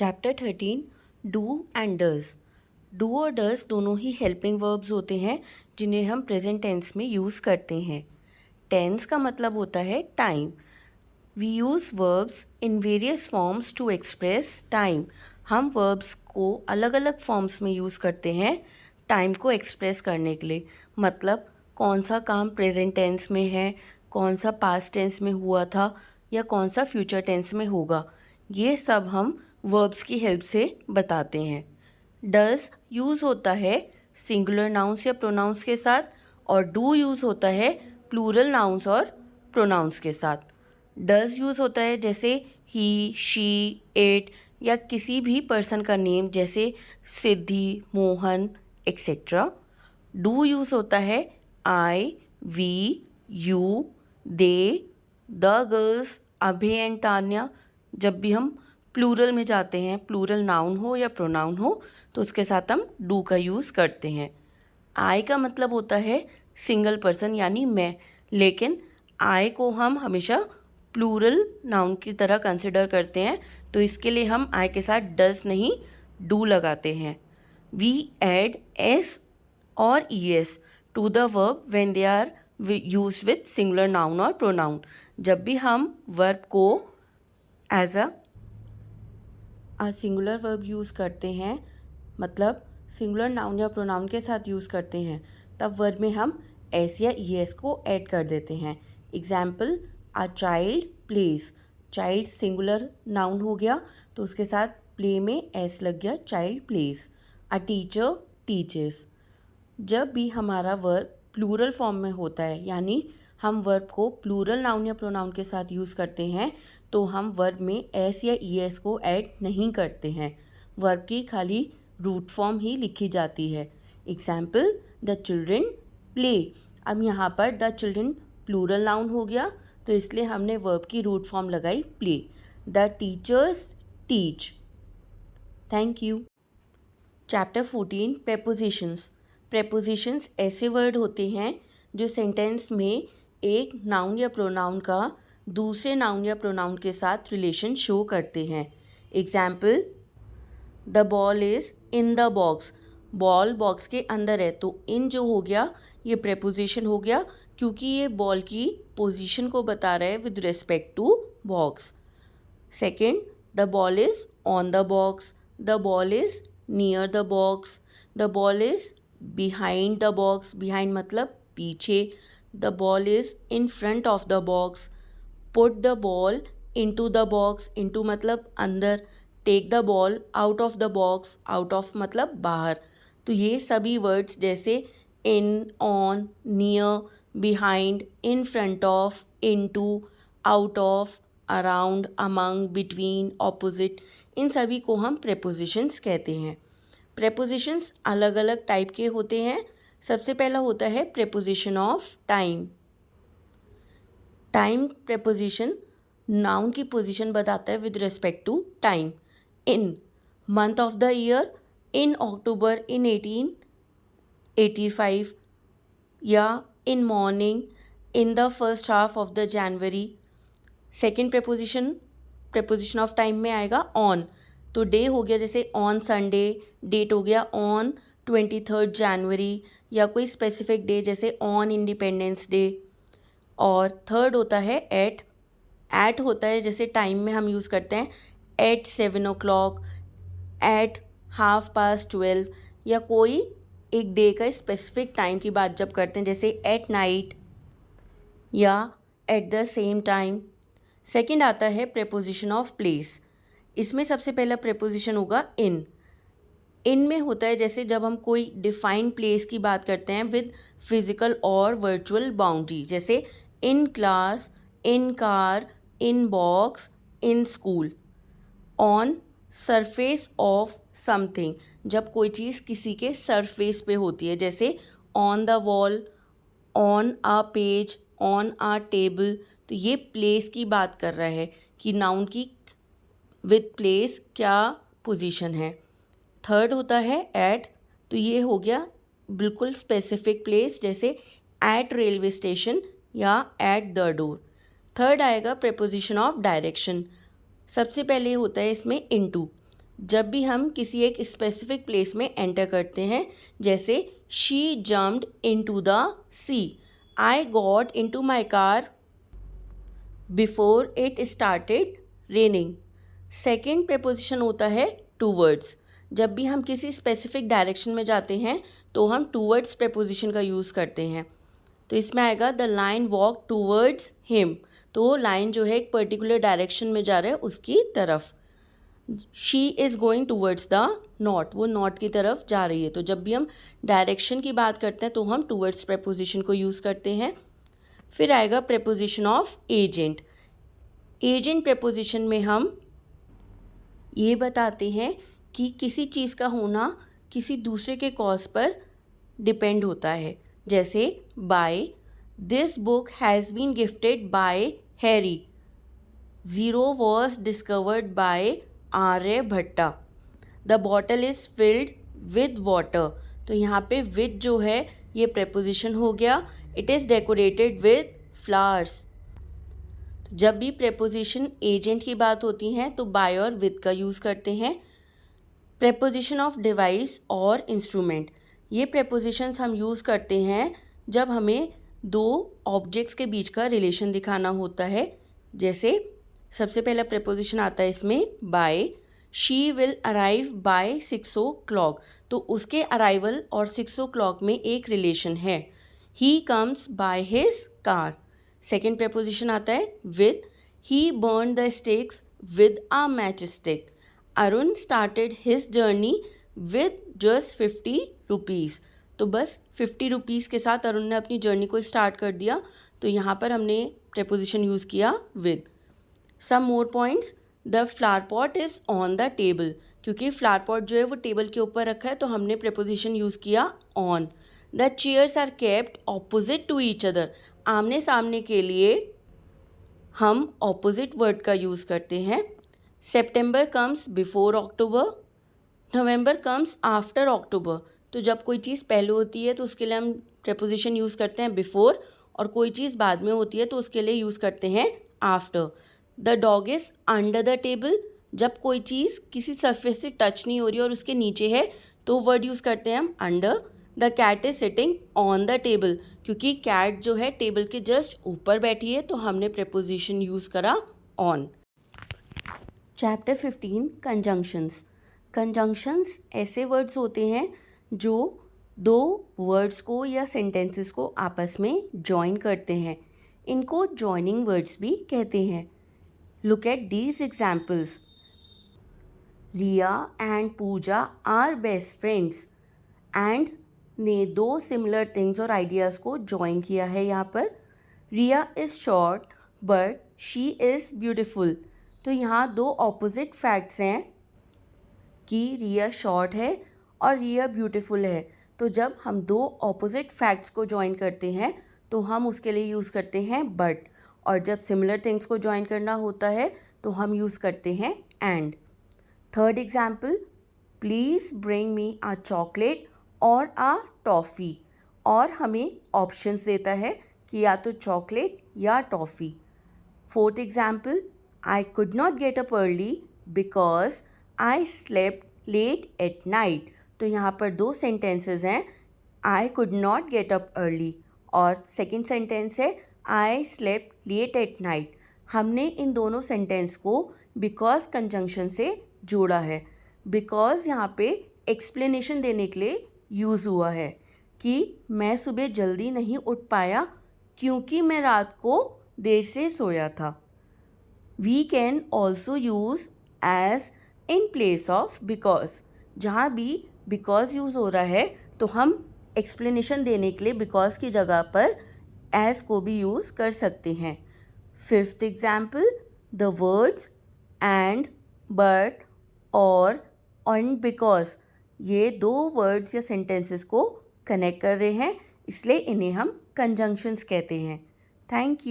Chapter 13 do and does. Do और does दोनों ही helping verbs होते हैं जिन्हें हम प्रेजेंट टेंस में यूज़ करते हैं। टेंस का मतलब होता है time. We use verbs in various forms to express time. हम वर्ब्स को अलग अलग फॉर्म्स में यूज़ करते हैं टाइम को एक्सप्रेस करने के लिए। मतलब कौन सा काम प्रेजेंट टेंस में है, कौन सा पास्ट टेंस में हुआ था या कौन सा फ्यूचर टेंस में होगा, ये सब हम वर्ब्स की हेल्प से बताते हैं। डज यूज़ होता है सिंगुलर नाउंस या प्रोनाउंस के साथ और डू यूज़ होता है प्लूरल नाउंस और प्रोनाउंस के साथ। डज यूज़ होता है जैसे ही, शी, इट या किसी भी पर्सन का नेम जैसे Siddhi, Mohan etcetera. Do use होता है I, we, you, they, the girls, Abhay and Tanya. जब भी हम प्लूरल में जाते हैं, प्लूरल नाउन हो या प्रोनाउन हो, तो उसके साथ हम डू का यूज़ करते हैं। आई का मतलब होता है सिंगल पर्सन यानी मैं, लेकिन आई को हम हमेशा प्लूरल नाउन की तरह कंसिडर करते हैं, तो इसके लिए हम आई के साथ डज नहीं डू लगाते हैं। वी ऐड एस और e s to the verb when they are used with singular noun और प्रोनाउन। जब भी हम वर्ब को as a singular verb use करते हैं, मतलब सिंगुलर नाउन या प्रोनाउन के साथ यूज़ करते हैं, तब वर्ब में हम एस या ई एस को ऐड कर देते हैं। Example, a child plays. Child singular noun हो गया तो उसके साथ प्ले में एस लग गया, child plays. A teacher teaches. जब भी हमारा वर्ब प्लूरल फॉर्म में होता है, यानी हम वर्ब को प्लूरल नाउन या प्रोनाउन के साथ यूज़ करते हैं, तो हम वर्ब में एस या ई एस को ऐड नहीं करते हैं। वर्ब की खाली रूट फॉर्म ही लिखी जाती है। Example, the children play. अब यहाँ पर द चिल्ड्रेन प्लूरल नाउन हो गया, तो इसलिए हमने वर्ब की रूट फॉर्म लगाई play. The teachers teach. Thank you. Chapter 14 prepositions. Prepositions ऐसे वर्ड होते हैं जो सेंटेंस में एक नाउन या प्रोनाउन का दूसरे नाउन या प्रोनाउन के साथ रिलेशन शो करते हैं। Example, the ball is in the box. Ball box के अंदर है, तो इन जो हो गया ये प्रेपोजिशन हो गया, क्योंकि ये बॉल की पोजीशन को बता रहा है with respect to box. Second, the ball is on the box. The ball is near the box. The ball is behind the box. Behind मतलब पीछे। The ball is in front of the box. Put the ball into the box. Into मतलब अंदर। Take the ball out of the box. Out of मतलब बाहर। तो ये सभी words जैसे in, on, near, behind, in front of, into, out of, around, among, between, opposite, इन सभी को हम प्रेपोजिशंस कहते हैं। प्रेपोजिशंस अलग अलग टाइप के होते हैं। सबसे पहला होता है preposition of time. Time preposition noun की पोजीशन बताता है with respect to time. In, month of the year, in October in 1885, या in morning, in the first half of the January. Second preposition of time में आएगा on. तो day हो गया जैसे ऑन संडे, डेट हो गया ऑन 23 जनवरी, या कोई स्पेसिफिक डे जैसे ऑन इंडिपेंडेंस डे। और थर्ड होता है एट। एट होता है जैसे टाइम में हम यूज़ करते हैं एट 7 o'clock, एट 12:30, या कोई एक डे का स्पेसिफिक टाइम की बात जब करते हैं जैसे एट नाइट या at the same time. Second आता है प्रेपोजिशन ऑफ प्लेस। इसमें सबसे पहला प्रेपोजिशन होगा इन। इन में होता है जैसे जब हम कोई डिफाइंड प्लेस की बात करते हैं विद फिजिकल और वर्चुअल बाउंड्री, जैसे in class, in car, in box, in school. On surface of something, जब कोई चीज़ किसी के सरफेस पे होती है, जैसे on the wall, on a page, on a table. तो ये प्लेस की बात कर रहा है कि नाउन की विद प्लेस क्या पोजीशन है। थर्ड होता है एट। तो ये हो गया बिल्कुल स्पेसिफिक प्लेस, जैसे एट रेलवे स्टेशन या एट द डोर। थर्ड आएगा प्रेपोजिशन ऑफ डायरेक्शन। सबसे पहले होता है इसमें इनटू। जब भी हम किसी एक स्पेसिफिक प्लेस में एंटर करते हैं, जैसे she jumped into the sea, I got into my car before it started raining. Second preposition होता है टूवर्ड्स। जब भी हम किसी स्पेसिफिक डायरेक्शन में जाते हैं तो हम टूवर्ड्स प्रेपोजिशन का यूज़ करते हैं। तो इसमें आएगा the line walk towards him, तो लाइन जो है एक पर्टिकुलर डायरेक्शन में जा रहा है उसकी तरफ। She is going towards the north, वो नॉर्थ की तरफ जा रही है। तो जब भी हम डायरेक्शन की बात करते हैं तो हम टूवर्ड्स प्रेपोजिशन को यूज़ करते हैं। फिर आएगा preposition of agent. Agent preposition में हम ये बताते हैं कि किसी चीज़ का होना किसी दूसरे के कॉज पर डिपेंड होता है। जैसे by, this book has been gifted by Harry, zero was discovered by Aryabhatta, the bottle is filled with water. तो यहाँ पे विद जो है ये प्रेपोजिशन हो गया। It is decorated with flowers. जब भी प्रेपोजिशन एजेंट की बात होती है तो बाय और विद का यूज़ करते हैं। प्रेपोजिशन ऑफ डिवाइस और इंस्ट्रूमेंट, ये प्रेपोजिशंस हम यूज़ करते हैं जब हमें दो ऑब्जेक्ट्स के बीच का रिलेशन दिखाना होता है। जैसे सबसे पहला प्रेपोजिशन आता है इसमें by, she will arrive by 6 o'clock, तो उसके अराइवल और 6 o'clock में एक रिलेशन है। He comes by his car. Second preposition आता है with, he burn the sticks with a match stick. Arun started his journey with just 50 rupees. तो बस 50 रुपीज़ के साथ अरुण ने अपनी जर्नी को स्टार्ट कर दिया। तो यहाँ पर हमने प्रेपोजिशन यूज़ किया with. Some more points, the flower pot is on the table, क्योंकि फ्लावर पॉट जो है वो टेबल के ऊपर रखा है तो हमने प्रेपोजिशन यूज़ किया on. The chairs are kept opposite to each other, आमने सामने के लिए हम ऑपोजिट वर्ड का यूज़ करते हैं। सेप्टेम्बर कम्स बिफोर अक्टूबर, नवंबर कम्स आफ्टर अक्टूबर। तो जब कोई चीज़ पहले होती है तो उसके लिए हम प्रेपोजिशन यूज़ करते हैं बिफोर, और कोई चीज़ बाद में होती है तो उसके लिए यूज़ करते हैं after. The dog is under the table, जब कोई चीज़ किसी सरफेस से टच नहीं हो रही और उसके नीचे है तो वर्ड यूज़ करते हैं हम under. The cat is sitting on the table, क्योंकि कैट जो है टेबल के जस्ट ऊपर बैठी है तो हमने प्रेपोजिशन यूज़ करा ऑन। Chapter 15 conjunctions. कंजंक्शंस ऐसे वर्ड्स होते हैं जो दो वर्ड्स को या सेंटेंसेस को आपस में जॉइन करते हैं। इनको जॉइनिंग वर्ड्स भी कहते हैं। Look at these examples. Riya and Puja are best friends. And ने दो सिमिलर थिंग्स और आइडियाज़ को जॉइन किया है यहाँ पर। Riya is short but she is beautiful. तो यहाँ दो ऑपोजिट फैक्ट्स हैं कि रिया शॉर्ट है और रिया ब्यूटीफुल है। तो जब हम दो ऑपोजिट फैक्ट्स को जॉइन करते हैं तो हम उसके लिए यूज़ करते हैं बट, और जब सिमिलर थिंग्स को जॉइन करना होता है तो हम यूज़ करते हैं and. Third example, please bring me a chocolate और अ टॉफ़ी, और हमें ऑप्शंस देता है कि या तो चॉकलेट या toffee. Fourth example, I could not get up early because I slept late at night। तो यहाँ पर दो सेंटेंसेस हैं, I could not get up early और सेकेंड सेंटेंस है I slept late at night। हमने इन दोनों सेंटेंस को बिकॉज कंजंक्शन से जोड़ा है। बिकॉज यहाँ पे एक्सप्लेनेशन देने के लिए यूज़ हुआ है कि मैं सुबह जल्दी नहीं उठ पाया क्योंकि मैं रात को देर से सोया था। We can also use as in place of because। जहाँ भी because यूज़ हो रहा है तो हम explanation देने के लिए because की जगह पर as को भी यूज़ कर सकते हैं। Fifth example, the words and, but, और and because, ये दो वर्ड्स या सेंटेंसेस को कनेक्ट कर रहे हैं, इसलिए इन्हें हम कंजंक्शंस कहते हैं। Thank you.